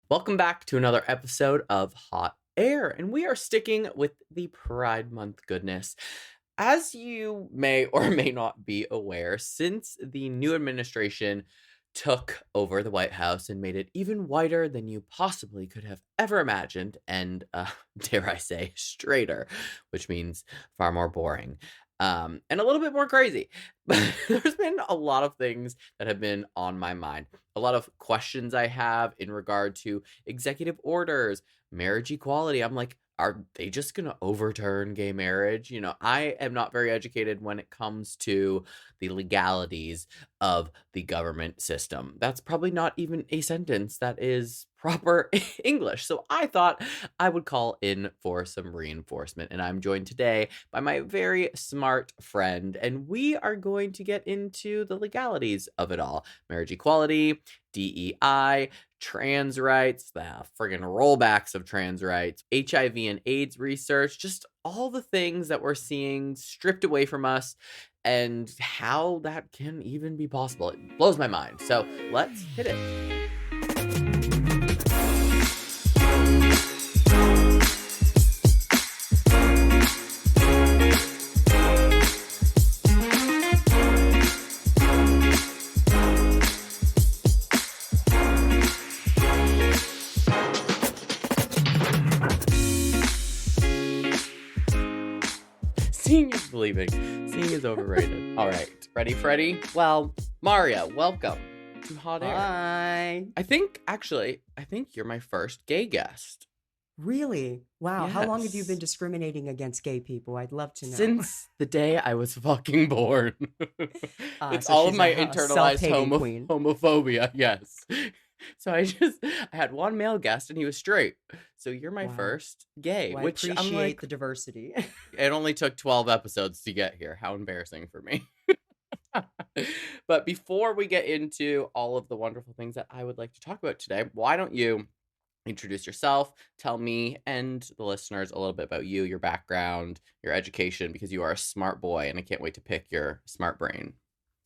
Welcome back to another episode of Hot Air, and we are sticking with the Pride Month goodness. As you may or may not be aware, since the new administration took over the White House and made it even whiter than you possibly could have ever imagined, and dare I say, straighter, which means far more boring. And a little bit more crazy. But there's been a lot of things that have been on my mind. A lot of questions I have in regard to executive orders, marriage equality. I'm like, are they just going to overturn gay marriage? I am not very educated when it comes to the legalities of the government system. That's probably not even a sentence that is proper English. So I thought I would call in for some reinforcement. And I'm joined today by my very smart friend, and we are going to get into the legalities of it all. Marriage equality, DEI, trans rights, the friggin' rollbacks of trans rights, HIV and AIDS research, just all the things that we're seeing stripped away from us and how that can even be possible. It blows my mind. So let's hit it. Seeing is believing. Seeing is overrated. All right. Ready, Freddie? Well, Maria, welcome to Hot Air. Hi. I think you're my first gay guest. Really? Wow. How long have you Yes. been discriminating against gay people? I'd love to know. Since the day I was fucking born. It's So all of she's my a internalized self-hating queen. homophobia. Yes. So I had one male guest and he was straight. So you're my Wow. first gay, Well, I which I'm appreciate like, the diversity. it only took 12 episodes to get here. How embarrassing for me. But before we get into all of the wonderful things that I would like to talk about today, why don't you introduce yourself, tell me and the listeners a little bit about you, your background, your education, because you are a smart boy and I can't wait to pick your smart brain.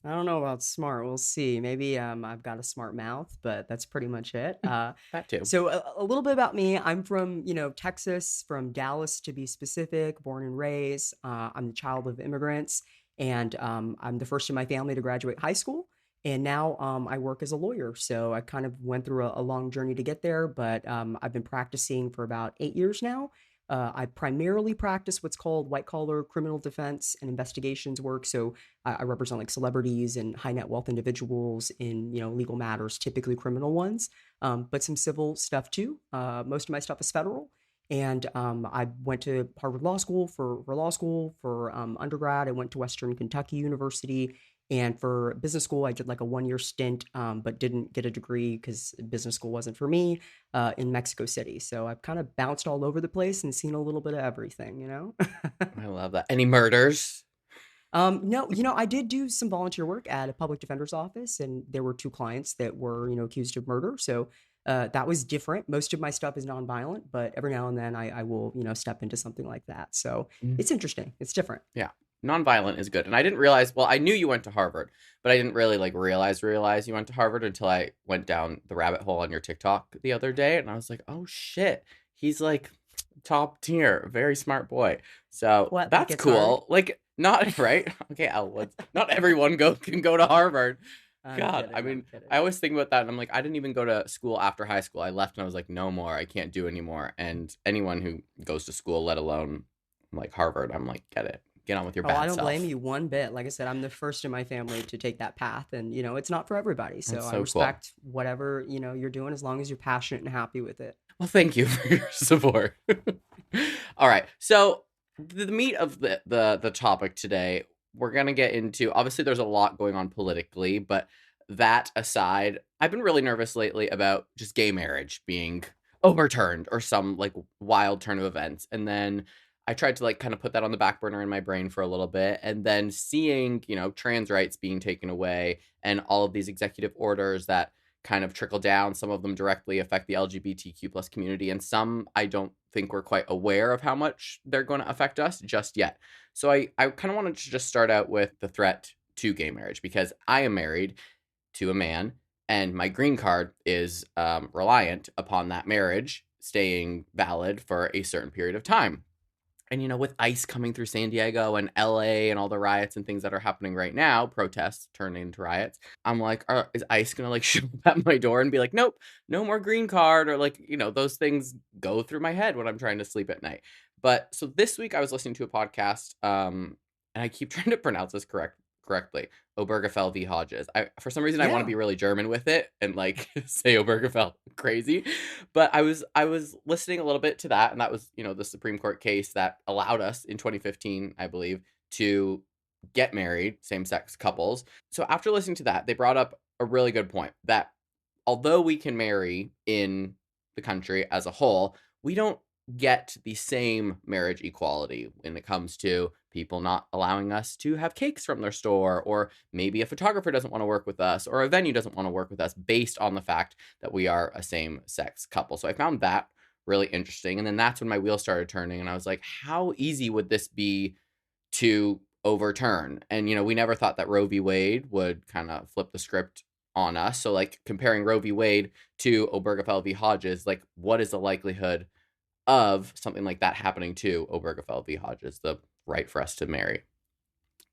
I don't know about smart. We'll see. Maybe I've got a smart mouth, but that's pretty much it. That too. So a little bit about me. I'm from, Texas, from Dallas to be specific, born and raised. I'm the child of immigrants, and I'm the first in my family to graduate high school. And now I work as a lawyer. So I kind of went through a long journey to get there, but I've been practicing for about 8 years now. I primarily practice what's called white collar criminal defense and investigations work. So I represent like celebrities and high net wealth individuals in legal matters, typically criminal ones, but some civil stuff too. Most of my stuff is federal. And I went to Harvard Law School for undergrad. I went to Western Kentucky University. And for business school, I did like a 1 year stint, but didn't get a degree because business school wasn't for me in Mexico City. So I've kind of bounced all over the place and seen a little bit of everything. I love that. Any murders? No, I did do some volunteer work at a public defender's office, and there were two clients that were, accused of murder. So that was different. Most of my stuff is nonviolent, but every now and then I will, step into something like that. So it's interesting. It's different. Yeah. Nonviolent is good. And I didn't realize, well, I knew you went to Harvard, but I didn't really realize you went to Harvard until I went down the rabbit hole on your TikTok the other day. And I was like, oh shit, he's like top tier, very smart boy. So What, like that's it's cool. Not right. Okay, not everyone can go to Harvard. I'm God, kidding, I I'm mean, kidding. I always think about that and I'm like, I didn't even go to school after high school. I left and I was like, no more. I can't do anymore. And anyone who goes to school, let alone like Harvard, I'm like, get on with your Oh, bad I don't self. blame you one bit. Like I said, I'm the first in my family to take that path, and it's not for everybody. So That's I so cool. respect whatever you're doing, as long as you're passionate and happy with it. Well, thank you for your support. All right. So the meat of the topic today, we're gonna get into, obviously there's a lot going on politically, but that aside, I've been really nervous lately about just gay marriage being overturned or some wild turn of events. And then I tried to kind of put that on the back burner in my brain for a little bit. And then seeing, trans rights being taken away and all of these executive orders that kind of trickle down. Some of them directly affect the LGBTQ plus community, and some I don't think we're quite aware of how much they're going to affect us just yet. So I kind of wanted to just start out with the threat to gay marriage, because I am married to a man and my green card is reliant upon that marriage staying valid for a certain period of time. And, with ICE coming through San Diego and LA and all the riots and things that are happening right now, protests turning into riots, I'm like, is ICE going to like show up at my door and be like, nope, no more green card? Or like, those things go through my head when I'm trying to sleep at night. But so this week I was listening to a podcast, and I keep trying to pronounce this correctly. Obergefell v. Hodges. For some reason I want to Yeah. be really German with it and like say Obergefell crazy, but I was listening a little bit to that, and that was the Supreme Court case that allowed us in 2015, I believe, to get married, same sex couples. So after listening to that, they brought up a really good point that although we can marry in the country as a whole, we don't get the same marriage equality when it comes to people not allowing us to have cakes from their store, or maybe a photographer doesn't want to work with us, or a venue doesn't want to work with us based on the fact that we are a same sex couple. So I found that really interesting. And then that's when my wheels started turning, and I was like, how easy would this be to overturn? And we never thought that Roe v. Wade would kind of flip the script on us. So like comparing Roe v. Wade to Obergefell v. Hodges, like what is the likelihood of something like that happening to Obergefell v. Hodges, the right for us to marry?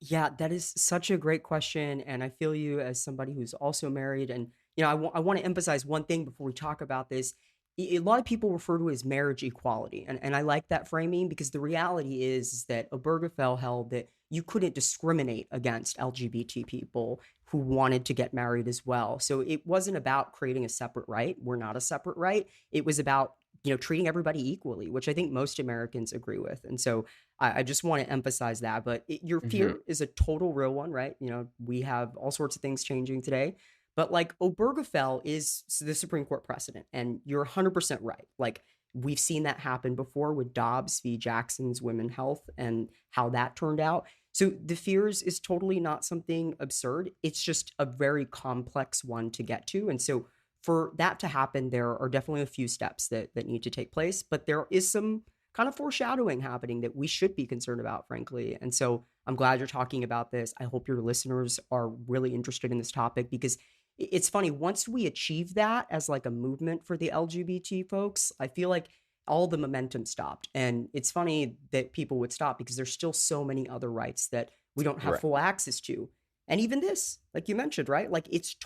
Yeah, that is such a great question, and I feel you as somebody who's also married. And I want to emphasize one thing before we talk about this. A lot of people refer to it as marriage equality, and I like that framing because the reality is that Obergefell held that you couldn't discriminate against LGBT people who wanted to get married as well. So it wasn't about creating a separate right. We're not a separate right. It was about treating everybody equally, which I think most Americans agree with. And so I just want to emphasize that. But your Hmm. fear is a total real one, right? We have all sorts of things changing today. But like Obergefell is the Supreme Court precedent, and you're 100% right. Like we've seen that happen before with Dobbs v. Jackson's Women Health and how that turned out. So the fears is totally not something absurd. It's just a very complex one to get to. And so for that to happen, there are definitely a few steps that need to take place, but there is some kind of foreshadowing happening that we should be concerned about, frankly. And so I'm glad you're talking about this. I hope your listeners are really interested in this topic because it's funny. Once we achieve that as like a movement for the LGBT folks, I feel like all the momentum stopped. And it's funny that people would stop because there's still so many other rights that we don't have Right. full access to. And even this, like you mentioned, right? Like it's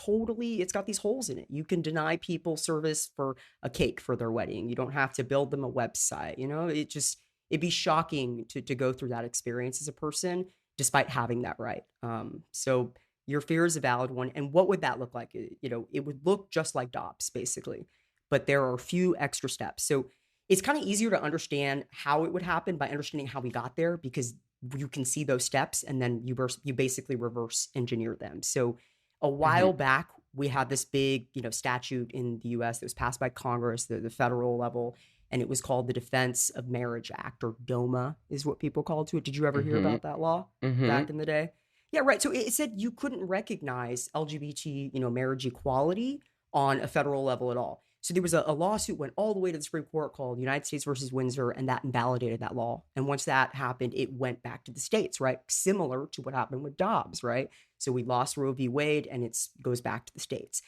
got these holes in it. You can deny people service for a cake for their wedding. You don't have to build them a website. It'd be shocking to go through that experience as a person despite having that right. So your fear is a valid one. And what would that look like? It would look just like Dobbs, basically, but there are a few extra steps. So it's kind of easier to understand how it would happen by understanding how we got there because you can see those steps and then you basically reverse engineer them. So a Hmm. while back, we had this big, statute in the US that was passed by Congress, the federal level, and it was called the Defense of Marriage Act, or DOMA is what people called to it. Did you ever hear Hmm. about that law Hmm. back in the day? Yeah, right. So it said you couldn't recognize LGBT, marriage equality on a federal level at all. So there was a lawsuit went all the way to the Supreme Court called United States versus Windsor, and that invalidated that law. And once that happened, it went back to the states, right? Similar to what happened with Dobbs, right? So we lost Roe v. Wade, and it goes back to the states.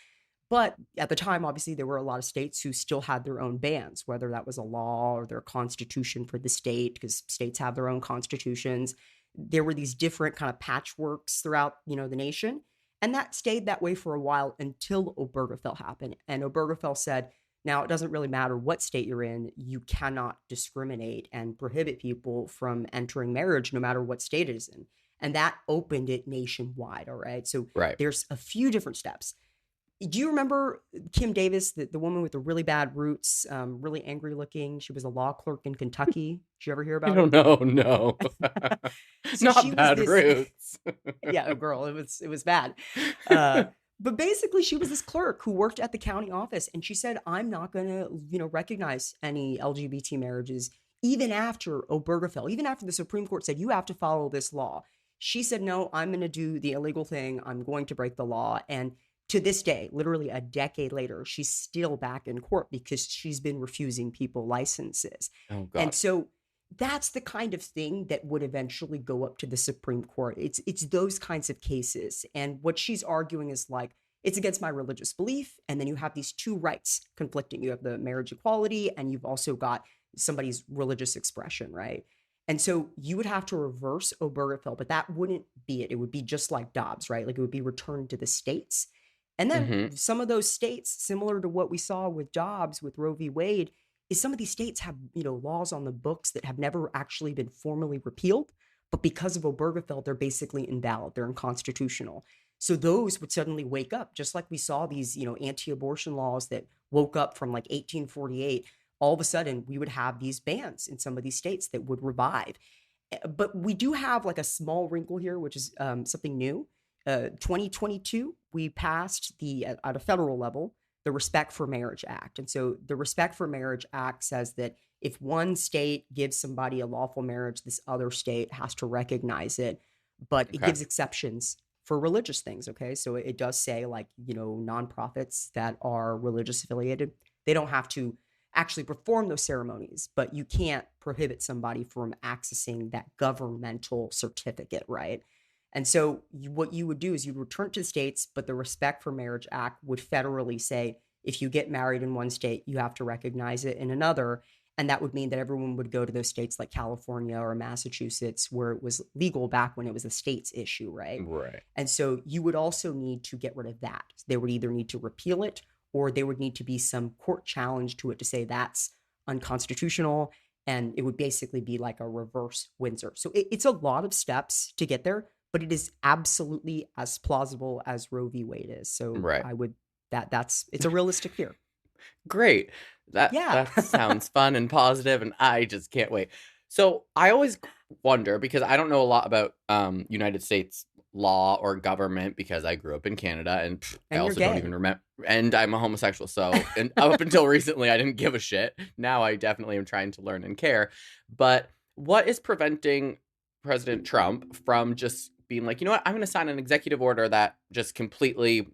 But at the time, obviously, there were a lot of states who still had their own bans, whether that was a law or their constitution for the state, because states have their own constitutions. There were these different kind of patchworks throughout, the nation. And that stayed that way for a while until Obergefell happened. And Obergefell said, now it doesn't really matter what state you're in, you cannot discriminate and prohibit people from entering marriage no matter what state it is in. And that opened it nationwide. All right. So Right. there's a few different steps. Do you remember Kim Davis, the woman with the really bad roots, really angry looking? She was a law clerk in Kentucky. Did you ever hear I about don't her? know. No. So she Not was bad this, roots. yeah, a girl. It was bad. Uh, but basically, she was this clerk who worked at the county office, and she said, "I'm not going to, recognize any LGBT marriages, even after Obergefell, even after the Supreme Court said you have to follow this law." She said, "No, I'm going to do the illegal thing. I'm going to break the law." And to this day, literally a decade later, she's still back in court because she's been refusing people licenses. Oh And God. so that's the kind of thing that would eventually go up to the Supreme Court. It's those kinds of cases. And what she's arguing is like it's against my religious belief. And then you have these two rights conflicting. You have the marriage equality, and you've also got somebody's religious expression, right? And so you would have to reverse Obergefell, but that wouldn't be it. It would be just like Dobbs, right? Like it would be returned to the states. And then Mm-hmm. some of those states, similar to what we saw with Dobbs, with Roe v. Wade, is some of these states have, laws on the books that have never actually been formally repealed. But because of Obergefell, they're basically invalid. They're unconstitutional. So those would suddenly wake up, just like we saw these, anti-abortion laws that woke up from like 1848. All of a sudden, we would have these bans in some of these states that would revive. But we do have like a small wrinkle here, which is something new. 2022, we passed at a federal level, the Respect for Marriage Act. And so the Respect for Marriage Act says that if one state gives somebody a lawful marriage, this other state has to recognize it, but it Okay. gives exceptions for religious things. Okay. So it does say, like, nonprofits that are religious affiliated, they don't have to actually perform those ceremonies, but you can't prohibit somebody from accessing that governmental certificate, right? And so what you would do is you'd return to the states, but the Respect for Marriage Act would federally say, if you get married in one state, you have to recognize it in another. And that would mean that everyone would go to those states like California or Massachusetts, where it was legal back when it was a state's issue, right? Right. And so you would also need to get rid of that. They would either need to repeal it, or there would need to be some court challenge to it to say that's unconstitutional. And it would basically be like a reverse Windsor. So it's a lot of steps to get there, but it is absolutely as plausible as Roe v. Wade is. So Right. I would it's a realistic fear. Great. That Yeah. that sounds fun and positive, and I just can't wait. So I always wonder, because I don't know a lot about United States law or government, because I grew up in Canada, and I And you're also don't gay. even remember, and I'm a homosexual. So, and up until recently, I didn't give a shit. Now I definitely am trying to learn and care. But what is preventing President Trump from just being like, you know what, I'm going to sign an executive order that just completely,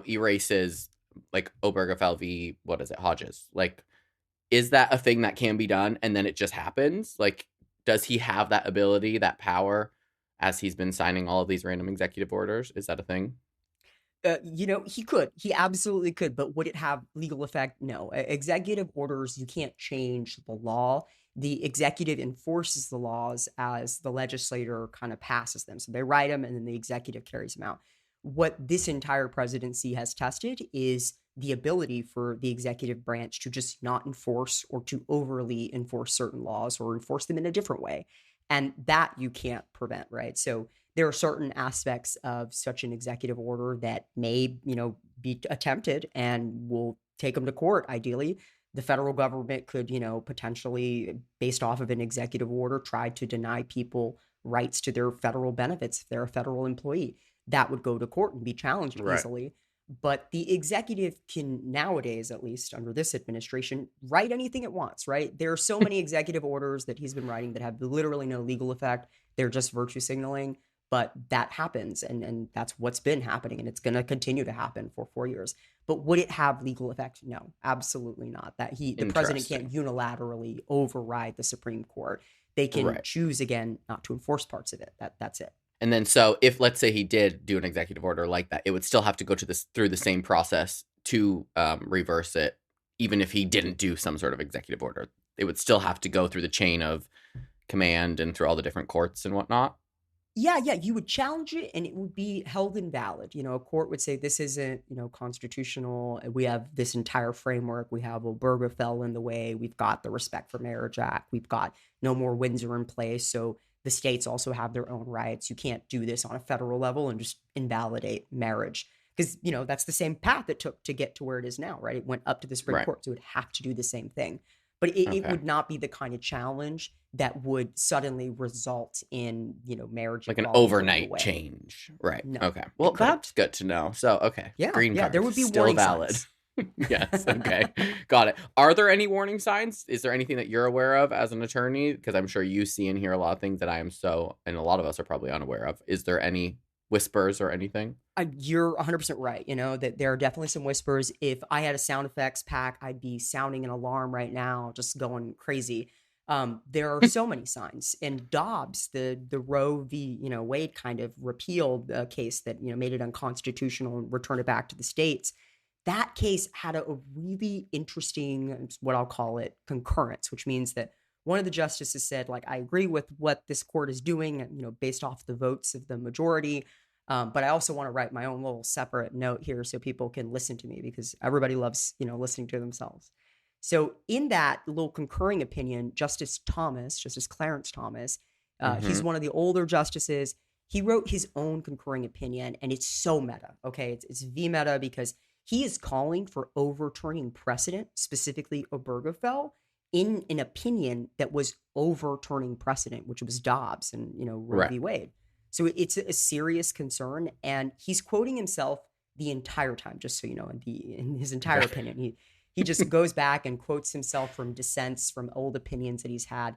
erases like Obergefell v. what is it, Hodges? Like, is that a thing that can be done and then it just happens? Like, does he have that ability, that power, as he's been signing all of these random executive orders? Is that a thing? He could. He absolutely could. But would it have legal effect? No. Executive orders, you can't change the law. The executive enforces the laws as the legislator kind of passes them. So they write them, and then the executive carries them out. What this entire presidency has tested is the ability for the executive branch to just not enforce, or to overly enforce certain laws, or enforce them in a different way. And that you can't prevent, right? So there are certain aspects of such an executive order that may, be attempted, and will take them to court. Ideally, the federal government could, potentially, based off of an executive order, try to deny people rights to their federal benefits if they're a federal employee. That would go to court and be challenged Right. easily. But the executive can nowadays, at least under this administration, write anything it wants, right? There are so many executive orders that he's been writing that have literally no legal effect. They're just virtue signaling. But that happens, and that's what's been happening, and it's going to continue to happen for 4 years. But would it have legal effect? No, absolutely not. The president can't Interesting. unilaterally override the Supreme Court. They can Right. choose, again, not to enforce parts of it. That's it. And then, so if, let's say, he did do an executive order like that, it would still have to go through the same process to reverse it, even if he didn't do some sort of executive order. It would still have to go through the chain of command and through all the different courts and whatnot. Yeah, you would challenge it, and it would be held invalid. A court would say this isn't, constitutional. We have this entire framework. We have Obergefell in the way. We've got the Respect for Marriage Act. We've got no more Windsor in place. So the states also have their own rights. You can't do this on a federal level and just invalidate marriage, because, that's the same path it took to get to where it is now, right? It went up to the Supreme Right. Court, so it would have to do the same thing. But it Okay. would not be the kind of challenge that would suddenly result in, marriage Like an equality going overnight away. change. Right. No, Okay. it Well, couldn't. that's good to know. So, okay. Yeah, Green card. there would be Still warning valid. signs. Yes. Okay. Got it. Are there any warning signs? Is there anything that you're aware of as an attorney? Because I'm sure you see and hear a lot of things that I am and a lot of us are probably unaware of. Is there any whispers or anything? You're 100% right. That there are definitely some whispers. If I had a sound effects pack, I'd be sounding an alarm right now, just going crazy. There are so many signs. And Dobbs, the Roe v. Wade kind of repealed a case that made it unconstitutional and returned it back to the states. That case had a really interesting, what I'll call it, concurrence, which means that one of the justices said, like, I agree with what this court is doing, based off the votes of the majority. But I also want to write my own little separate note here so people can listen to me, because everybody loves, listening to themselves. So in that little concurring opinion, Justice Clarence Thomas, he's Mm-hmm. one of the older justices. He wrote his own concurring opinion, and it's so meta. Okay, it's V meta, because he is calling for overturning precedent, specifically Obergefell, in an opinion that was overturning precedent, which was Dobbs and Roe Right. v. Wade. So it's a serious concern, and he's quoting himself the entire time. Just so you know, in his entire Right. opinion, he just goes back and quotes himself from dissents, from old opinions that he's had.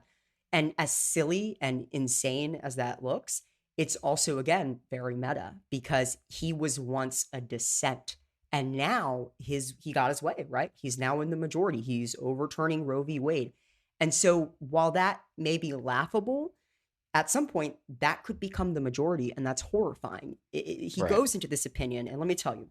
And as silly and insane as that looks, it's also, again, very meta, because he was once a dissent. And now he got his way, right? He's now in the majority. He's overturning Roe v. Wade. And so while that may be laughable, at some point that could become the majority, and that's horrifying. He Right. goes into this opinion, and let me tell you.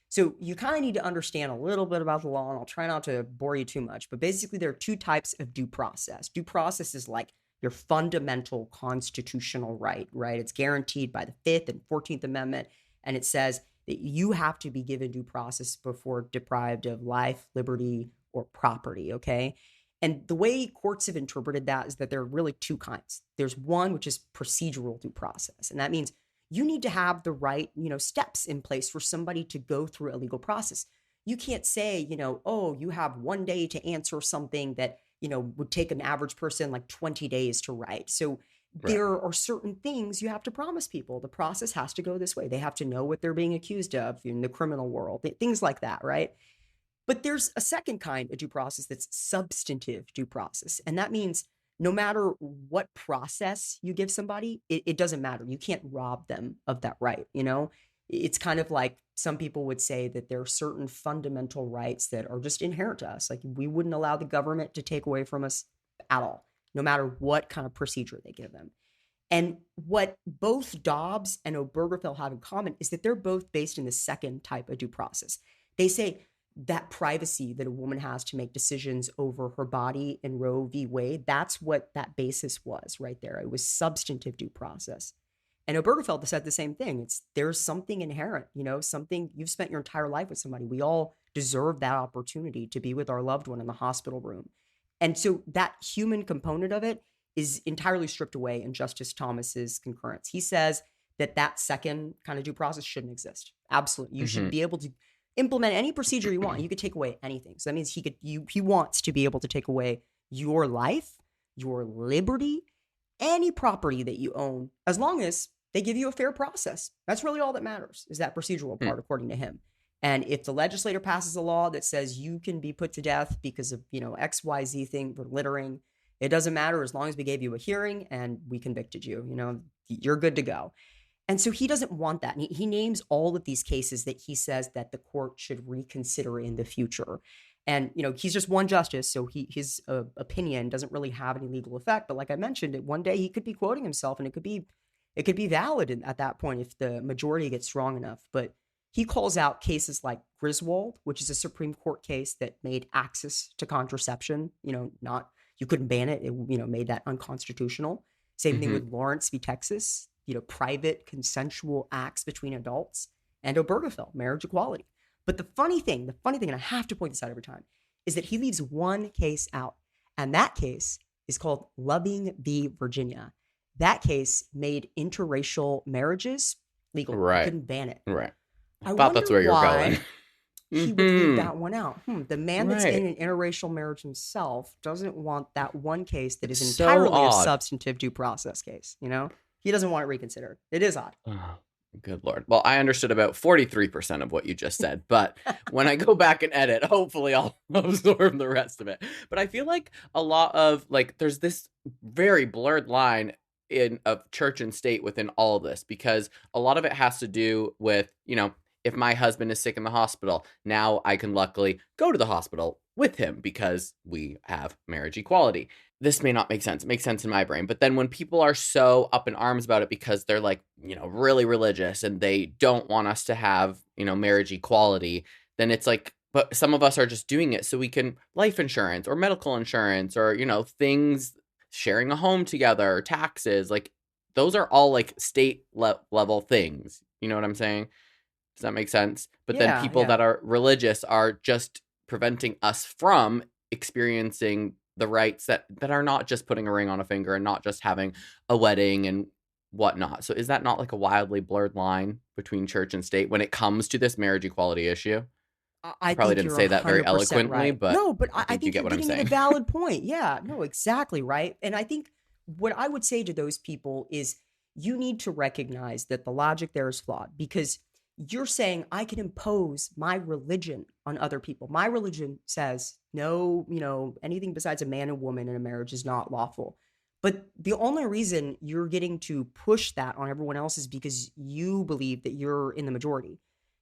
So you kind of need to understand a little bit about the law, and I'll try not to bore you too much, but basically there are two types of due process. Due process is like your fundamental constitutional right, right? It's guaranteed by the 5th and 14th Amendment, and it says that you have to be given due process before deprived of life, liberty, or property, okay? And the way courts have interpreted that is that there are really two kinds. There's one, which is procedural due process. And that means you need to have the right, steps in place for somebody to go through a legal process. You can't say, oh, you have 1 day to answer something that, would take an average person like 20 days to write. So Right. there are certain things you have to promise people. The process has to go this way. They have to know what they're being accused of in the criminal world, things like that, right? But there's a second kind of due process that's substantive due process. And that means no matter what process you give somebody, it doesn't matter. You can't rob them of that right. It's kind of like some people would say that there are certain fundamental rights that are just inherent to us. Like, we wouldn't allow the government to take away from us at all, no matter what kind of procedure they give them. And what both Dobbs and Obergefell have in common is that they're both based in the second type of due process. They say that privacy that a woman has to make decisions over her body in Roe v. Wade, that's what that basis was right there. It was substantive due process. And Obergefell said the same thing. There's something inherent, something you've spent your entire life with somebody. We all deserve that opportunity to be with our loved one in the hospital room. And so that human component of it is entirely stripped away in Justice Thomas's concurrence. He says that second kind of due process shouldn't exist. Absolutely. You should Mm-hmm. be able to implement any procedure you want. You could take away anything. So that means he wants to be able to take away your life, your liberty, any property that you own, as long as they give you a fair process. That's really all that matters, is that procedural part, according to him. And if the legislator passes a law that says you can be put to death because of, XYZ thing for littering, it doesn't matter, as long as we gave you a hearing and we convicted you, you're good to go. And so he doesn't want that. And he names all of these cases that he says that the court should reconsider in the future. And, he's just one justice, so his opinion doesn't really have any legal effect. But like I mentioned, one day he could be quoting himself, and it could be valid at that point if the majority gets strong enough. But he calls out cases like Griswold, which is a Supreme Court case that made access to contraception, not, you couldn't ban it. It, made that unconstitutional. Same thing Mm-hmm. with Lawrence v. Texas, private consensual acts between adults, and Obergefell, marriage equality. But the funny thing, and I have to point this out every time, is that he leaves one case out. And that case is called Loving v. Virginia. That case made interracial marriages legal. You Right. couldn't ban it. Right. I I thought wonder that's where you're going. why he would leave Mm-hmm. that one out. The man that's Right. in an interracial marriage himself doesn't want that one case that is So entirely a odd. substantive due process case, He doesn't want it reconsidered. It is odd. Oh, good Lord. Well, I understood about 43% of what you just said, but when I go back and edit, hopefully I'll absorb the rest of it. But I feel like a lot of, like, there's this very blurred line of church and state within all of this, because a lot of it has to do with, if my husband is sick in the hospital, now I can luckily go to the hospital with him because we have marriage equality. This may not make sense. It makes sense in my brain. But then when people are so up in arms about it because they're like, really religious and they don't want us to have, marriage equality, then it's like, but some of us are just doing it so we can life insurance or medical insurance or, things, sharing a home together, taxes, like those are all like state level things. You know what I'm saying? Does that make sense? But then Yeah, people yeah. that are religious are just preventing us from experiencing the rights that are not just putting a ring on a finger and not just having a wedding and whatnot. So is that not like a wildly blurred line between church and state when it comes to this marriage equality issue? I I probably think didn't you're say that very 100% eloquently, right. but No, but I I think you think get you're what I'm getting at a saying. valid point. Yeah, no, exactly right. And I think what I would say to those people is you need to recognize that the logic there is flawed because you're saying I can impose my religion on other people. My religion says no, anything besides a man and woman in a marriage is not lawful. But the only reason you're getting to push that on everyone else is because you believe that you're in the majority.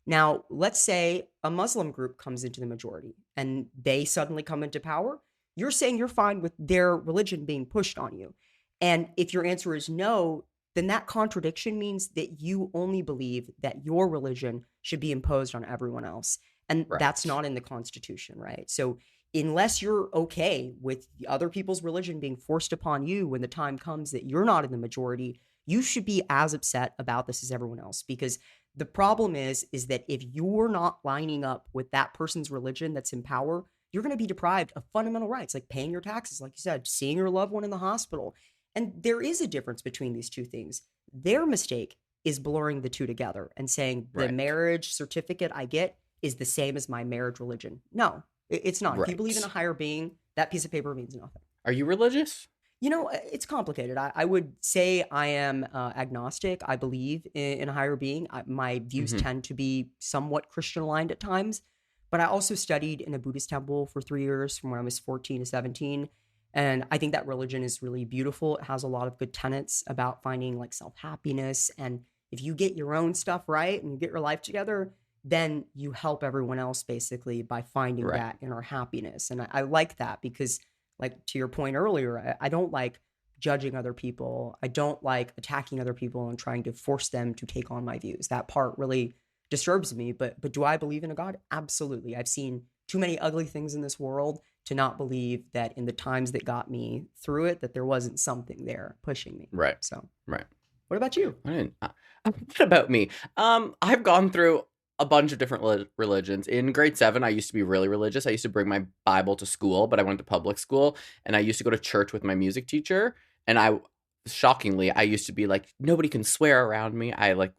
Now, let's say a Muslim group comes into the majority and they suddenly come into power. You're saying you're fine with their religion being pushed on you. And if your answer is no, then that contradiction means that you only believe that your religion should be imposed on everyone else. And that's Right. not in the Constitution, right? So, unless you're okay with the other people's religion being forced upon you when the time comes that you're not in the majority, you should be as upset about this as everyone else because the problem is that if you're not lining up with that person's religion that's in power, you're going to be deprived of fundamental rights like paying your taxes, like you said, seeing your loved one in the hospital. And there is a difference between these two things. Their mistake is blurring the two together and saying the Right. marriage certificate I get is the same as my marriage religion. No, it's not. If you believe in a Right. higher being, that piece of paper means nothing. Are you religious? It's complicated. I would say I am agnostic. I believe in a higher being. My views Mm-hmm. tend to be somewhat Christian aligned at times, but I also studied in a Buddhist temple for 3 years from when I was 14 to 17. And I think that religion is really beautiful. It has a lot of good tenets about finding like self happiness. And if you get your own stuff right and you get your life together, then you help everyone else basically by finding Right. that inner happiness. And I like that because like to your point earlier, I don't like judging other people. I don't like attacking other people and trying to force them to take on my views. That part really disturbs me. But do I believe in a God? Absolutely. I've seen too many ugly things in this world to not believe that in the times that got me through it, that there wasn't something there pushing me. Right. So, Right. what about you? I didn't, what about me? I've gone through a bunch of different religions. In grade 7, I used to be really religious. I used to bring my Bible to school, but I went to public school and I used to go to church with my music teacher. And shockingly, I used to be like, nobody can swear around me. I like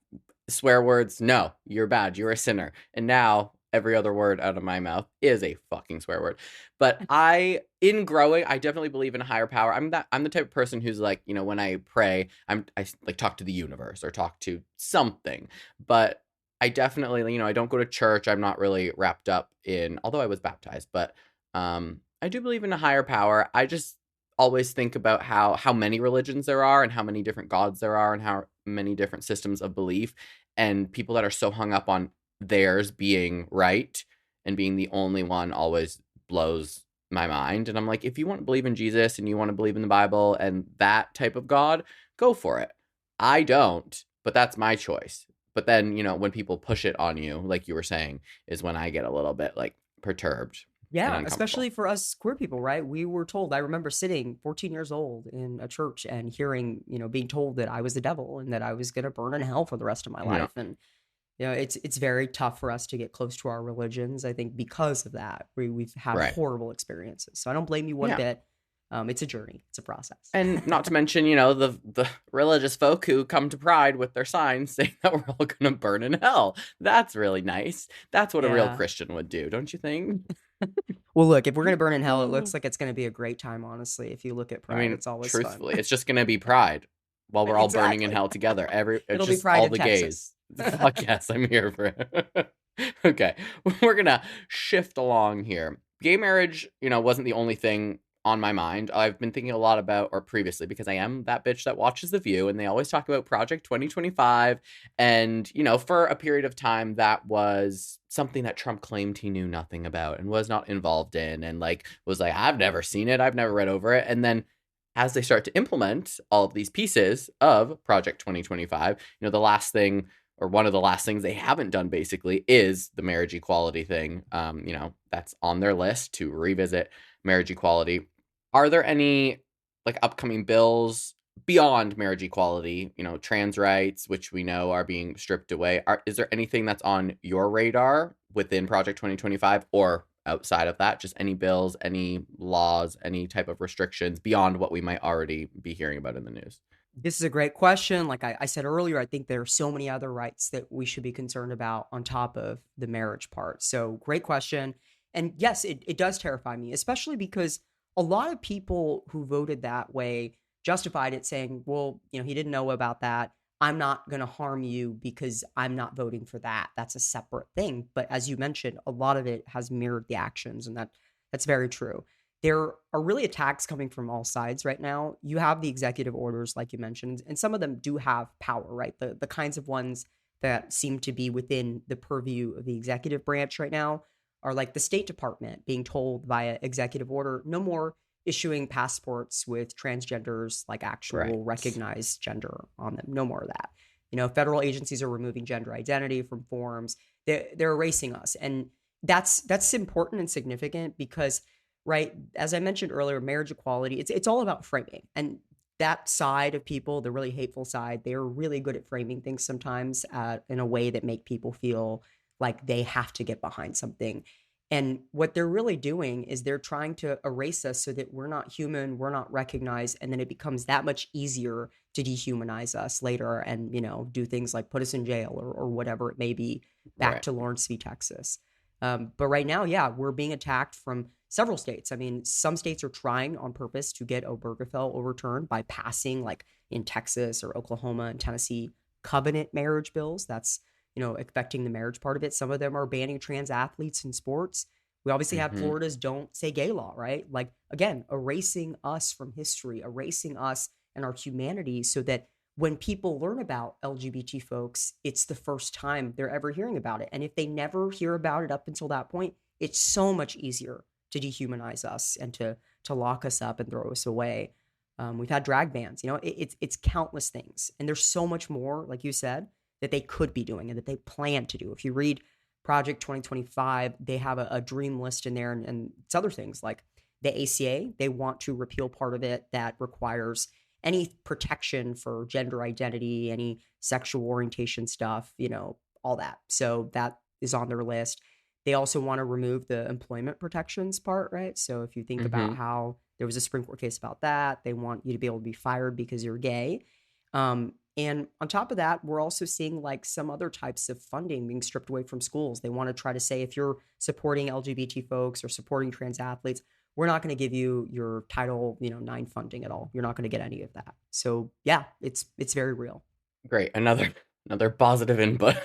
swear words. No, you're bad. You're a sinner. And now every other word out of my mouth is a fucking swear word. But in growing, I definitely believe in a higher power. I'm the type of person who's like, when I pray, I like talk to the universe or talk to something. But I definitely, I don't go to church. I'm not really wrapped up in, although I was baptized, but I do believe in a higher power. I just always think about how many religions there are and how many different gods there are and how many different systems of belief, and people that are so hung up on theirs being right and being the only one always blows my mind. And I'm like, if you want to believe in Jesus and you want to believe in the Bible and that type of God, go for it. I don't, but that's my choice. But then, when people push it on you, like you were saying, is when I get a little bit like perturbed and Yeah, uncomfortable. especially for us queer people, right? We were told, I remember sitting 14 years old in a church and hearing, being told that I was the devil and that I was going to burn in hell for the rest of my Yeah. life. And, it's very tough for us to get close to our religions, I think, because of that. We've had Right. horrible experiences. So I don't blame you one Yeah. bit. It's a journey, it's a process. And not to mention, the religious folk who come to Pride with their signs saying that we're all going to burn in hell. That's really nice. That's what a real Yeah. Christian would do, don't you think? Well, look, if we're going to burn in hell, it looks like it's going to be a great time, honestly. If you look at I Pride, mean, it's always fun. truthfully, it's just going to be Pride while we're all burning in Exactly. hell together. It's It'll be just Pride all in the gays. Texas. Fuck yes, I'm here for it. Okay, we're going to shift along here. Gay marriage, wasn't the only thing on my mind. I've been thinking a lot about, or previously, because I am that bitch that watches The View, and they always talk about Project 2025. And, for a period of time, that was something that Trump claimed he knew nothing about and was not involved in, and like was like, I've never seen it, I've never read over it. And then as they start to implement all of these pieces of Project 2025, the last thing, or one of the last things they haven't done basically, is the marriage equality thing. That's on their list to revisit marriage equality. Are there any like upcoming bills beyond marriage equality, trans rights, which we know are being stripped away? Is there anything that's on your radar within Project 2025 or outside of that? Just any bills, any laws, any type of restrictions beyond what we might already be hearing about in the news? This is a great question. Like I said earlier, I think there are so many other rights that we should be concerned about on top of the marriage part. So great question. And yes, it does terrify me, especially because a lot of people who voted that way justified it saying, well, he didn't know about that. I'm not going to harm you because I'm not voting for that. That's a separate thing. But as you mentioned, a lot of it has mirrored the actions, and that's very true. There are really attacks coming from all sides right now. You have the executive orders, like you mentioned, and some of them do have power, right? The kinds of ones that seem to be within the purview of the executive branch right now are like the State Department being told via executive order, no more issuing passports with transgenders, like Right. actual recognized gender on them. No more of that. Federal agencies are removing gender identity from forms. They're erasing us. And that's important and significant because, right, as I mentioned earlier, marriage equality, it's all about framing. And that side of people, the really hateful side, they're really good at framing things sometimes in a way that make people feel like they have to get behind something. And what they're really doing is they're trying to erase us so that we're not human, we're not recognized, and then it becomes that much easier to dehumanize us later and, do things like put us in jail or whatever it may be, back Right. to Lawrence v. Texas. But right now, yeah, we're being attacked from several states. I mean, some states are trying on purpose to get Obergefell overturned by passing, like in Texas or Oklahoma and Tennessee, covenant marriage bills. That's affecting the marriage part of it. Some of them are banning trans athletes in sports. We obviously have Mm-hmm. Florida's don't say gay law, right? Like, again, erasing us from history, erasing us and our humanity so that when people learn about LGBT folks, it's the first time they're ever hearing about it. And if they never hear about it up until that point, it's so much easier to dehumanize us and to lock us up and throw us away. We've had drag bans, it's countless things. And there's so much more, like you said, that they could be doing and that they plan to do. If you read Project 2025, they have a dream list in there, and it's other things like the ACA. They want to repeal part of it that requires any protection for gender identity, any sexual orientation stuff, all that. So that is on their list. They also want to remove the employment protections part, right? So if you think Mm-hmm. about how there was a Supreme Court case about that, they want you to be able to be fired because you're gay. And on top of that, we're also seeing like some other types of funding being stripped away from schools. They want to try to say if you're supporting LGBT folks or supporting trans athletes, we're not going to give you your Title 9 funding at all. You're not going to get any of that. So yeah, it's very real. Great. Another positive input.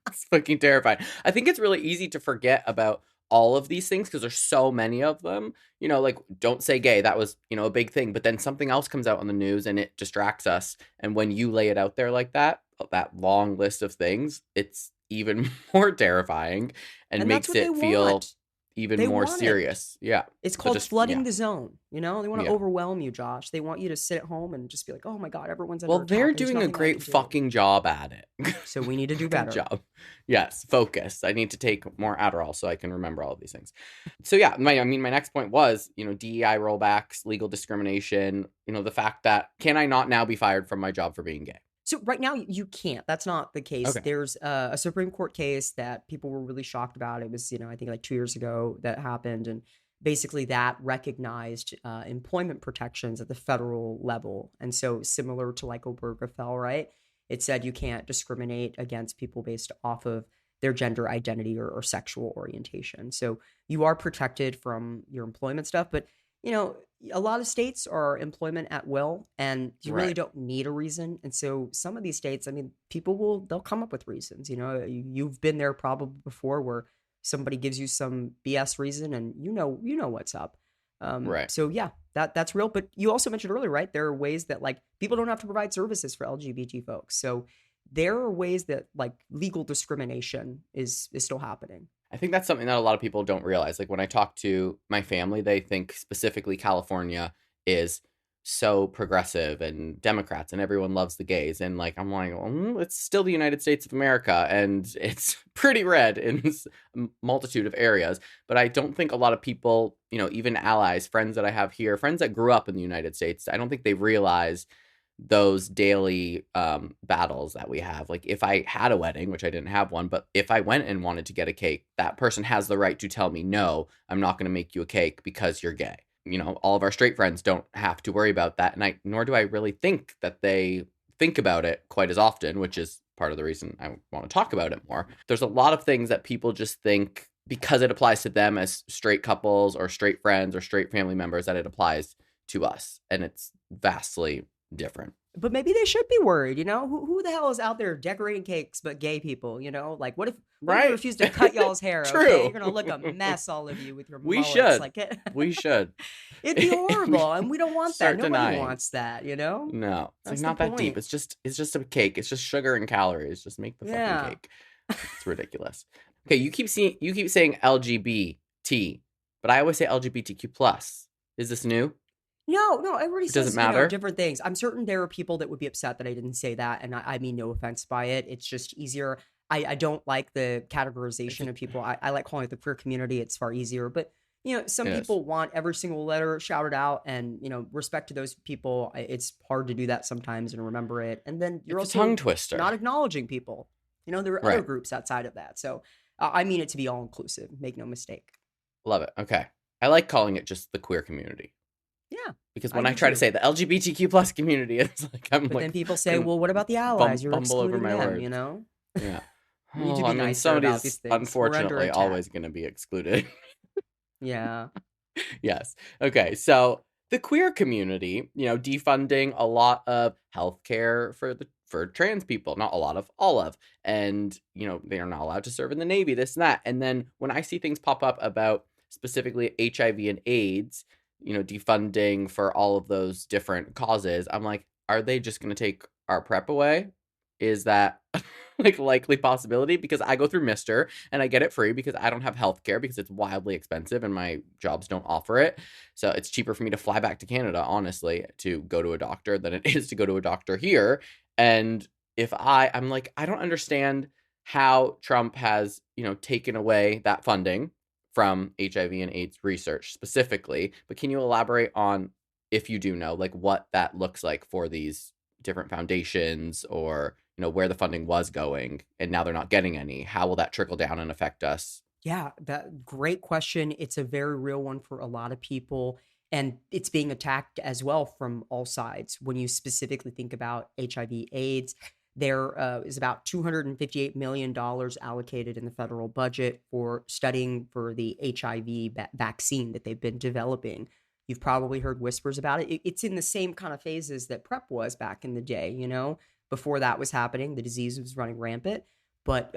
It's fucking terrifying. I think it's really easy to forget about all of these things because there's so many of them. Like don't say gay. That was, a big thing. But then something else comes out on the news and it distracts us. And when you lay it out there like that long list of things, it's even more terrifying and And that's makes what they it feel want. even They more want it. serious. Yeah. It's So called just, flooding yeah. the zone. They want to Yeah. overwhelm you, Josh. They want you to sit at home and just be like, "Oh my god, everyone's Well, under they're attack and there's doing a nothing I great can do." fucking job at it. So we need to do Good better. job. Yes, focus. I need to take more Adderall so I can remember all of these things. So yeah, my next point was, DEI rollbacks, legal discrimination, the fact that can I not now be fired from my job for being gay? So right now you can't. That's not the case. Okay. There's a Supreme Court case that people were really shocked about. It was, I think like 2 years ago that happened, and basically that recognized employment protections at the federal level. And so similar to like Obergefell, right? It said you can't discriminate against people based off of their gender identity or sexual orientation. So you are protected from your employment stuff, but you know, a lot of states are employment at will and you really Right. don't need a reason. And so some of these states, I mean, they'll come up with reasons. You've been there probably before where somebody gives you some BS reason and you know what's up. Right. So yeah, that's real. But you also mentioned earlier, right? There are ways that like people don't have to provide services for LGBT folks. So there are ways that like legal discrimination is still happening. I think that's something that a lot of people don't realize. Like when I talk to my family, they think specifically California is so progressive and Democrats and everyone loves the gays. And like, I'm like, it's still the United States of America and it's pretty red in a multitude of areas. But I don't think a lot of people, even allies, friends that I have here, friends that grew up in the United States, I don't think they realize those daily battles that we have. Like if I had a wedding, which I didn't have one, but if I went and wanted to get a cake, that person has the right to tell me, no, I'm not going to make you a cake because you're gay. All of our straight friends don't have to worry about that. And nor do I really think that they think about it quite as often, which is part of the reason I want to talk about it more. There's a lot of things that people just think because it applies to them as straight couples or straight friends or straight family members that it applies to us. And it's vastly different. But maybe they should be worried, who the hell is out there decorating cakes but gay people, like what if we refuse to cut y'all's hair? True. Okay, you're gonna look a mess, all of you, with your we mullets. should Like we should it'd be horrible, and we don't want that. Nobody denying. wants that, No, it's like not that deep. It's just a cake. It's just sugar and calories. Just make the fucking cake. It's ridiculous. Okay, you keep saying LGBT, but I always say LGBTQ plus. Is this new? No, everybody says doesn't matter. Different things. I'm certain there are people that would be upset that I didn't say that, and I mean no offense by it. It's just easier. I don't like the categorization of people. I like calling it the queer community. It's far easier. But some people want every single letter shouted out, and respect to those people. It's hard to do that sometimes and remember it. And then you're also a tongue twister, not acknowledging people. There are other groups outside of that. So I mean it to be all inclusive. Make no mistake. Love it. Okay, I like calling it just the queer community. Yeah, because when I try to say the LGBTQ plus community, it's like but then people say, "Well, what about the allies? You're excluding them." words. Yeah. You need to be nicer about these things. Unfortunately, always going to be excluded. Yeah. Yes. Okay. So the queer community, defunding a lot of healthcare for trans people, not a lot of, all of, and they are not allowed to serve in the Navy, this and that. And then when I see things pop up about specifically HIV and AIDS, defunding for all of those different causes, I'm like, are they just going to take our PrEP away? Is that like likely possibility? Because I go through Mister and I get it free because I don't have healthcare because it's wildly expensive and my jobs don't offer it. So it's cheaper for me to fly back to Canada, honestly, to go to a doctor than it is to go to a doctor here. And if I'm like, I don't understand how Trump has, taken away that funding from HIV and AIDS research specifically, but can you elaborate on, if you do know, like what that looks like for these different foundations, or where the funding was going and now they're not getting any? How will that trickle down and affect us? Yeah, that great question. It's a very real one for a lot of people, and it's being attacked as well from all sides. When you specifically think about HIV AIDS, there is about $258 million allocated in the federal budget for studying for the HIV vaccine that they've been developing. You've probably heard whispers about it. It's in the same kind of phases that PrEP was back in the day, before that was happening. The disease was running rampant, but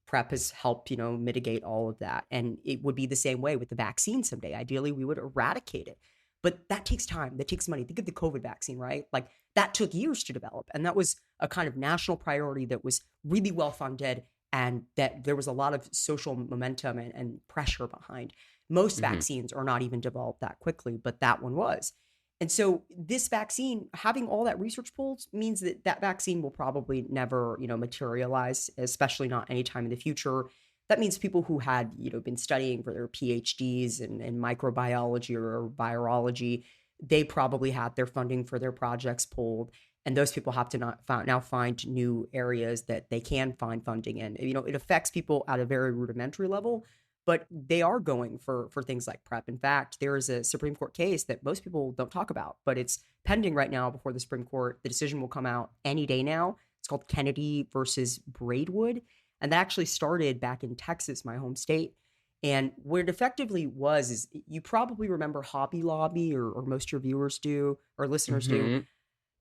PrEP has helped, mitigate all of that. And it would be the same way with the vaccine someday. Ideally, we would eradicate it. But that takes time. That takes money. Think of the COVID vaccine, right? Like that took years to develop. And that was a kind of national priority that was really well funded, and that there was a lot of social momentum and pressure behind. Most vaccines are not even developed that quickly, but that one was. And so this vaccine, having all that research pulled, means that that vaccine will probably never, materialize, especially not anytime in the future. That means people who had, been studying for their PhDs in microbiology or virology, they probably had their funding for their projects pulled. And those people have to now find new areas that they can find funding in. It affects people at a very rudimentary level, but they are going for things like PrEP. In fact, there is a Supreme Court case that most people don't talk about, but it's pending right now before the Supreme Court. The decision will come out any day now. It's called Kennedy versus Braidwood. And that actually started back in Texas, my home state. And what it effectively was is, you probably remember Hobby Lobby, or most of your viewers do, or listeners do.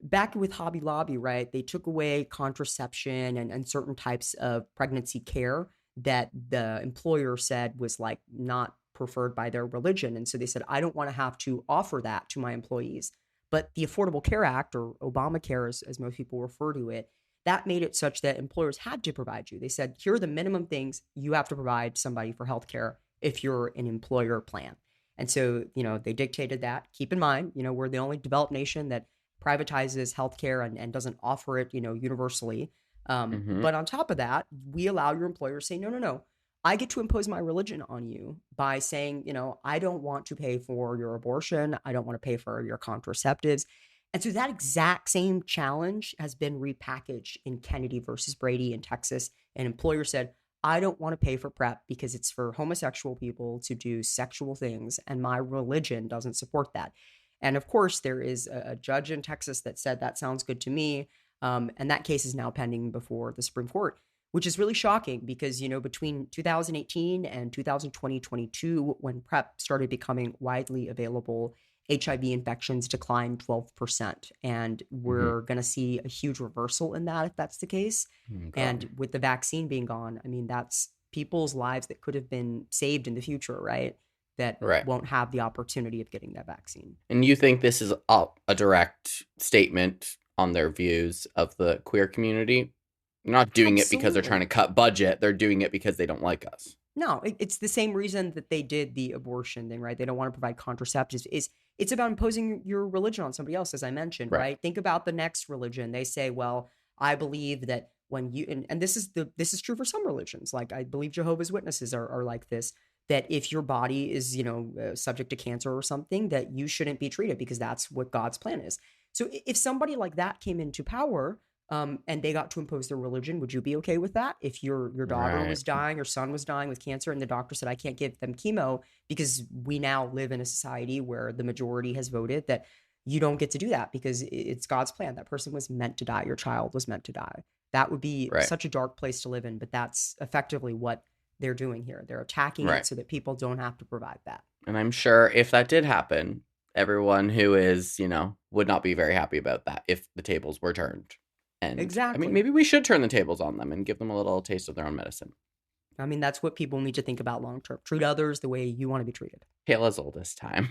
Back with Hobby Lobby, right, they took away contraception and certain types of pregnancy care that the employer said was like not preferred by their religion. And so they said, I don't want to have to offer that to my employees. But the Affordable Care Act, or Obamacare, as most people refer to it, that made it such that employers had to provide you. They said, here are the minimum things you have to provide somebody for healthcare if you're an employer plan. And so, they dictated that. Keep in mind, we're the only developed nation that privatizes healthcare and doesn't offer it, universally. Mm-hmm. But on top of that, we allow your employer to say, no, no, no. I get to impose my religion on you by saying, I don't want to pay for your abortion. I don't want to pay for your contraceptives. And so that exact same challenge has been repackaged in Kennedy versus Brady in Texas. An employer said, I don't want to pay for PrEP because it's for homosexual people to do sexual things, and my religion doesn't support that. And of course, there is a judge in Texas that said that sounds good to me. And that case is now pending before the Supreme Court, which is really shocking because, between 2018 and 2022, when PrEP started becoming widely available, HIV infections declined 12%. And Mm-hmm. we're going to see a huge reversal in that if that's the case. Okay. And with the vaccine being gone, I mean, that's people's lives that could have been saved in the future, right? That Right. won't have the opportunity of getting that vaccine. And you think this is a direct statement on their views of the queer community? They're not doing it because they're trying to Absolutely. cut budget. They're doing it because they don't like us. No, it's the same reason that they did the abortion thing, right? They don't want to provide contraceptives. It's about imposing your religion on somebody else, as I mentioned, Right. right? Think about the next religion. They say, well, I believe that when you and this is true for some religions. Like I believe Jehovah's Witnesses are like this, that if your body is, subject to cancer or something, that you shouldn't be treated because that's what God's plan is. So if somebody like that came into power, and they got to impose their religion, would you be okay with that? If your daughter Right. was dying, your son was dying with cancer, and the doctor said, I can't give them chemo because we now live in a society where the majority has voted that you don't get to do that because it's God's plan. That person was meant to die. Your child was meant to die. That would be Right. such a dark place to live in, but that's effectively what they're doing here. They're attacking it Right. so that people don't have to provide that. And I'm sure if that did happen, everyone who is, would not be very happy about that if the tables were turned. And I mean, Exactly. maybe we should turn the tables on them and give them a little taste of their own medicine. I mean, that's what people need to think about long term. Treat others the way you want to be treated. Tale as old as time.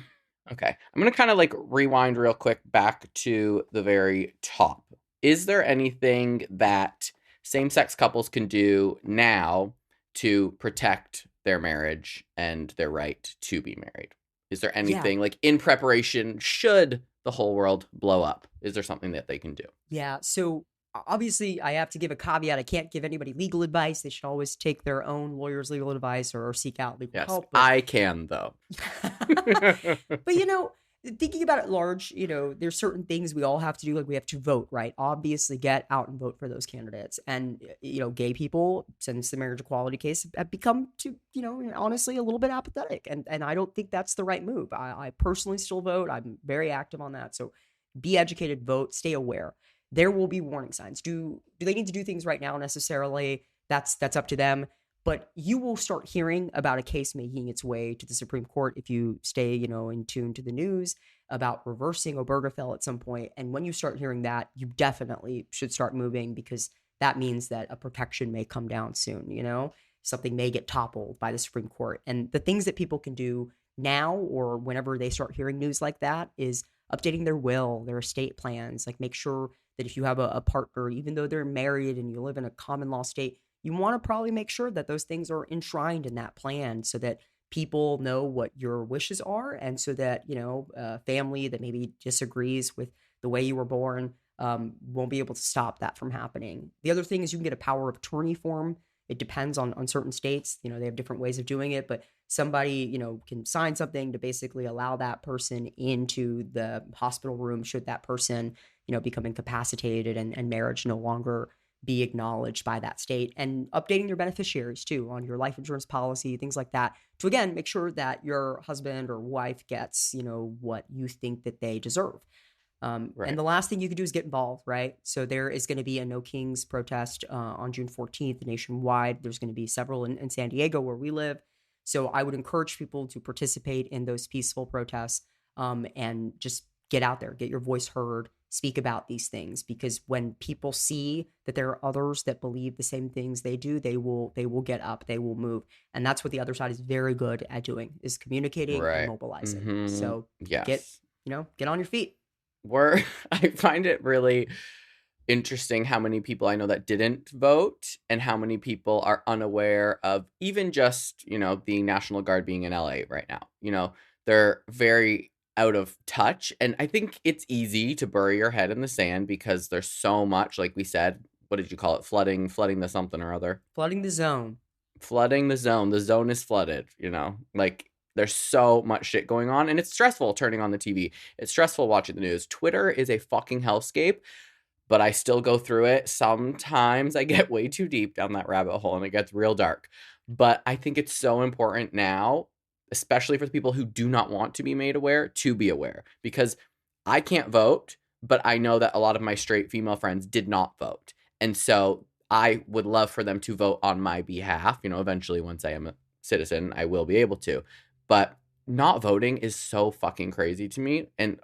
Okay. I'm going to kind of like rewind real quick back to the very top. Is there anything that same sex couples can do now to protect their marriage and their right to be married? Is there Yeah. anything like in preparation should the whole world blow up? Is there something that they can do? Yeah. So obviously, I have to give a caveat. I can't give anybody legal advice. They should always take their own lawyer's legal advice or seek out legal Yes, help. But, I can though. but thinking about it large, there's certain things we all have to do. Like we have to vote, right? Obviously, get out and vote for those candidates. And gay people, since the marriage equality case, have become to honestly a little bit apathetic, and I don't think that's the right move. I personally still vote. I'm very active on that. So be educated, vote, stay aware. There will be warning signs. Do they need to do things right now necessarily? That's up to them. But you will start hearing about a case making its way to the Supreme Court if you stay, in tune to the news about reversing Obergefell at some point. And when you start hearing that, you definitely should start moving because that means that a protection may come down soon, something may get toppled by the Supreme Court. And the things that people can do now or whenever they start hearing news like that is updating their will, their estate plans, like make sure that if you have a partner, even though they're married and you live in a common law state, you want to probably make sure that those things are enshrined in that plan so that people know what your wishes are. And so that, a family that maybe disagrees with the way you were born won't be able to stop that from happening. The other thing is you can get a power of attorney form. It depends on certain states. They have different ways of doing it, but somebody, can sign something to basically allow that person into the hospital room should that person, become incapacitated and marriage no longer be acknowledged by that state, and updating your beneficiaries too on your life insurance policy, things like that, to again make sure that your husband or wife gets what you think that they deserve. And Right. the last thing you can do is get involved, right? So there is going to be a No Kings protest on June 14th nationwide. There's going to be several in San Diego where we live. So I would encourage people to participate in those peaceful protests and just get out there, get your voice heard, speak about these things, because when people see that there are others that believe the same things they do, they will get up, they will move. And that's what the other side is very good at doing, is communicating and Right. mobilizing. Mhm. So get, Yes. get on your feet. We're I find it really interesting how many people I know that didn't vote and how many people are unaware of even just, the National Guard being in LA right now. They're very out of touch. And I think it's easy to bury your head in the sand because there's so much, like we said, what did you call it? Flooding the something or other. Flooding the zone. Flooding the zone. The zone is flooded, like there's so much shit going on and it's stressful turning on the TV. It's stressful watching the news. Twitter is a fucking hellscape, but I still go through it. Sometimes I get way too deep down that rabbit hole and it gets real dark. But I think it's so important now, especially for the people who do not want to be made aware, to be aware. Because I can't vote, but I know that a lot of my straight female friends did not vote. And so I would love for them to vote on my behalf. Eventually, once I am a citizen, I will be able to. But not voting is so fucking crazy to me. And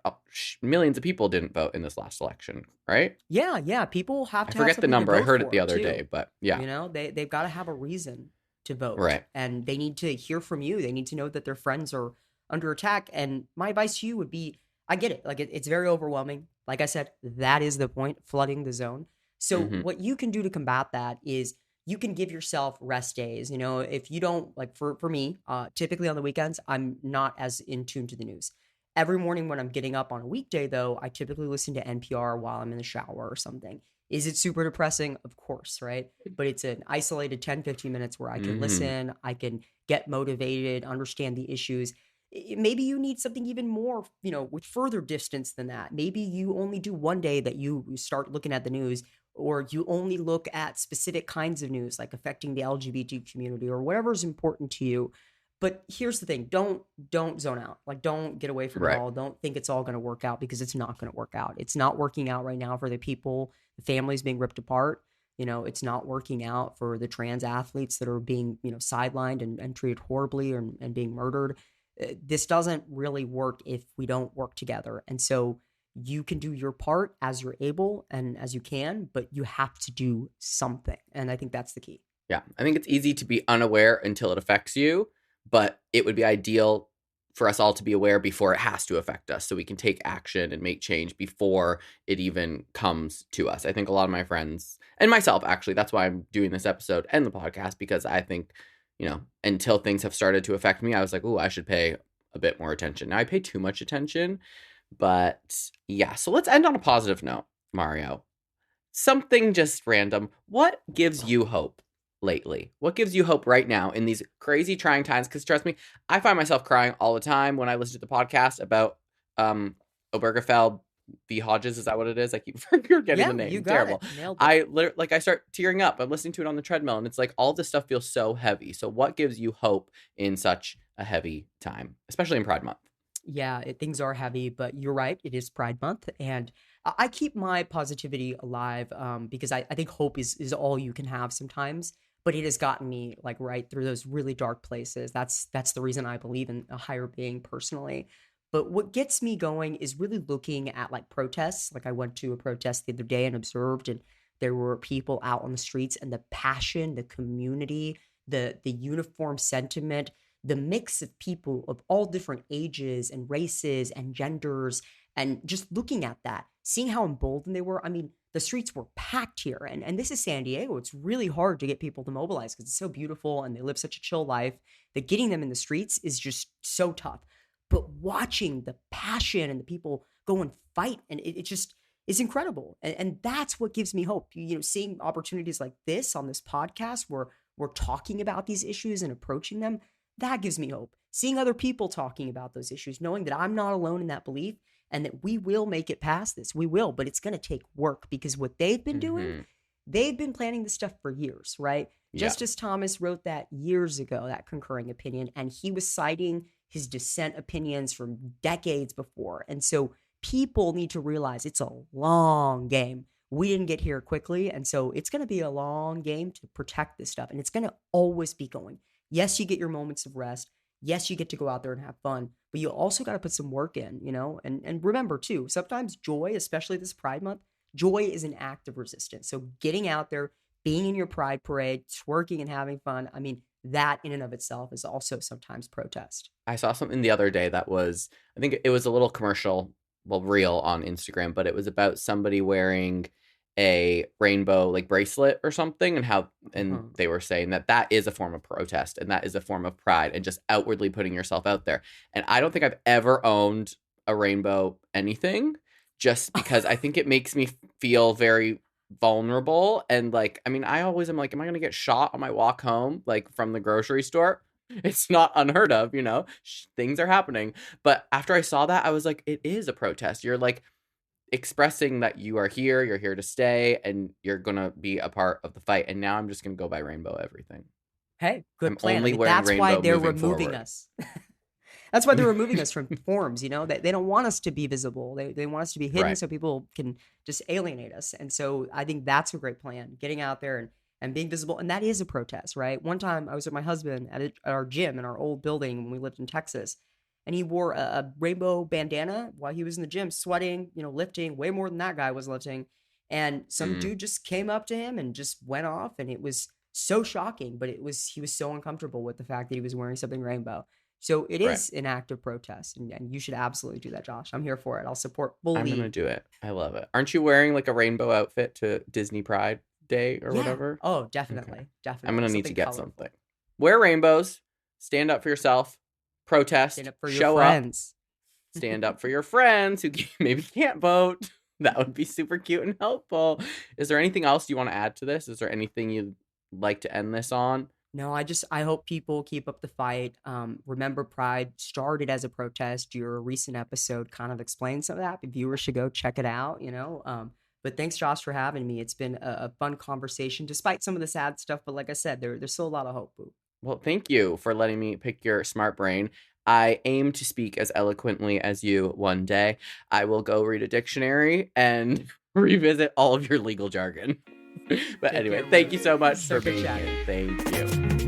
millions of people didn't vote in this last election, right? Yeah, yeah. People have I to have forget the something to number. I vote heard it the for other day, too. but yeah. They've got to have a reason to vote, Right. and they need to hear from you. They need to know that their friends are under attack. And my advice to you would be, I get it. Like it's very overwhelming. Like I said, that is the point, flooding the zone. So Mm-hmm. what you can do to combat that is you can give yourself rest days. If you don't, like, for me, typically on the weekends, I'm not as in tune to the news. Every morning when I'm getting up on a weekday, though, I typically listen to NPR while I'm in the shower or something. Is it super depressing? Of course, right? But it's an isolated 10, 15 minutes where I can Mm-hmm. listen, I can get motivated, understand the issues. Maybe you need something even more, with further distance than that. Maybe you only do one day that you start looking at the news, or you only look at specific kinds of news, like affecting the LGBT community or whatever is important to you. But here's the thing, don't zone out. Like, don't get away from it Right. all. Don't think it's all going to work out, because it's not going to work out. It's not working out right now for the people, the families being ripped apart. It's not working out for the trans athletes that are being, sidelined and treated horribly, and being murdered. This doesn't really work if we don't work together. And so you can do your part as you're able and as you can, but you have to do something. And I think that's the key. Yeah. I think it's easy to be unaware until it affects you, but it would be ideal for us all to be aware before it has to affect us so we can take action and make change before it even comes to us. I think a lot of my friends and myself, actually, that's why I'm doing this episode and the podcast, because I think, until things have started to affect me, I was like, oh, I should pay a bit more attention. Now I pay too much attention, but yeah. So let's end on a positive note, Mario. Something just random. What gives you hope lately? What gives you hope right now in these crazy trying times? Because trust me, I find myself crying all the time when I listen to the podcast about Obergefell v. Hodges. Is that what it is? I keep forgetting the Yeah, you name. got Terrible. it. Nailed it. I literally, like, I start tearing up. I'm listening to it on the treadmill, and it's like all this stuff feels so heavy. So what gives you hope in such a heavy time, especially in Pride Month? Yeah, things are heavy, but you're right. It is Pride Month, and I keep my positivity alive, because I think hope is all you can have sometimes. But it has gotten me, like, right through those really dark places. That's the reason I believe in a higher being personally. But what gets me going is really looking at, like, protests. Like, I went to a protest the other day and observed, and there were people out on the streets, and the passion, the community, the uniform sentiment, the mix of people of all different ages and races and genders, and just looking at that, seeing how emboldened they were. I mean, the streets were packed here, and this is San Diego. It's really hard to get people to mobilize because it's so beautiful and they live such a chill life that getting them in the streets is just so tough. But watching the passion and the people go and fight, and it just is incredible. And that's what gives me hope. Seeing opportunities like this on this podcast where we're talking about these issues and approaching them, that gives me hope. Seeing other people talking about those issues, knowing that I'm not alone in that belief, and that we will make it past this. We will, but it's going to take work, because what they've been doing, Mm-hmm. they've been planning this stuff for years, right? Yeah. Justice Thomas wrote that years ago, that concurring opinion, and he was citing his dissent opinions from decades before. And so people need to realize it's a long game. We didn't get here quickly. And so it's going to be a long game to protect this stuff. And it's going to always be going. Yes, you get your moments of rest. Yes, you get to go out there and have fun, but you also got to put some work in, and remember too, sometimes joy, especially this Pride Month, joy is an act of resistance. So getting out there, being in your Pride parade, twerking and having fun, I mean, that in and of itself is also sometimes protest. I saw something the other day that was, I think it was a little commercial, well, reel on Instagram, but it was about somebody wearing a rainbow like bracelet or something, and how, and Uh-huh. they were saying that that is a form of protest and that is a form of pride and just outwardly putting yourself out there. And I don't think I've ever owned a rainbow anything, just because I think it makes me feel very vulnerable. And like, I mean, I always am like, am I going to get shot on my walk home, like from the grocery store? It's not unheard of, things are happening. But after I saw that, I was like, it is a protest. You're like expressing that you are here, you're here to stay, and you're going to be a part of the fight. And now I'm just going to go by rainbow everything. Hey, good I'm plan. I only mean, wearing that's why rainbow they're moving removing forward. us. That's why they're removing us from forums. They don't want us to be visible. They want us to be hidden Right. so people can just alienate us. And so I think that's a great plan, getting out there and being visible. And that is a protest, right? One time I was with my husband at our gym in our old building when we lived in Texas, and he wore a rainbow bandana while he was in the gym, sweating, lifting way more than that guy was lifting. And some Mm, dude just came up to him and just went off. And it was so shocking, but he was so uncomfortable with the fact that he was wearing something rainbow. So it right. is an act of protest, and you should absolutely do that, Josh. I'm here for it. I'll support I'm going to fully. do it. I love it. Aren't you wearing like a rainbow outfit to Disney Pride Day or Yeah. whatever? Oh, Okay. definitely. I'm going Definitely. to need to Something get something. colorful. Wear rainbows, stand up for yourself, Stand protest, up for your show up, friends. stand up for your friends who maybe can't vote. That would be super cute and helpful. Is there anything else you want to add to this? Is there anything you'd like to end this on? No, I hope people keep up the fight. Remember, Pride started as a protest. Your recent episode kind of explains some of that. Viewers should go check it out. But thanks, Josh, for having me. It's been a fun conversation, despite some of the sad stuff. But like I said, there's still a lot of hope. Boo. Well, thank you for letting me pick your smart brain. I aim to speak as eloquently as you one day. I will go read a dictionary and revisit all of your legal jargon. But Take anyway, care, thank bro. you so much So for good being chatting. here. Thank you.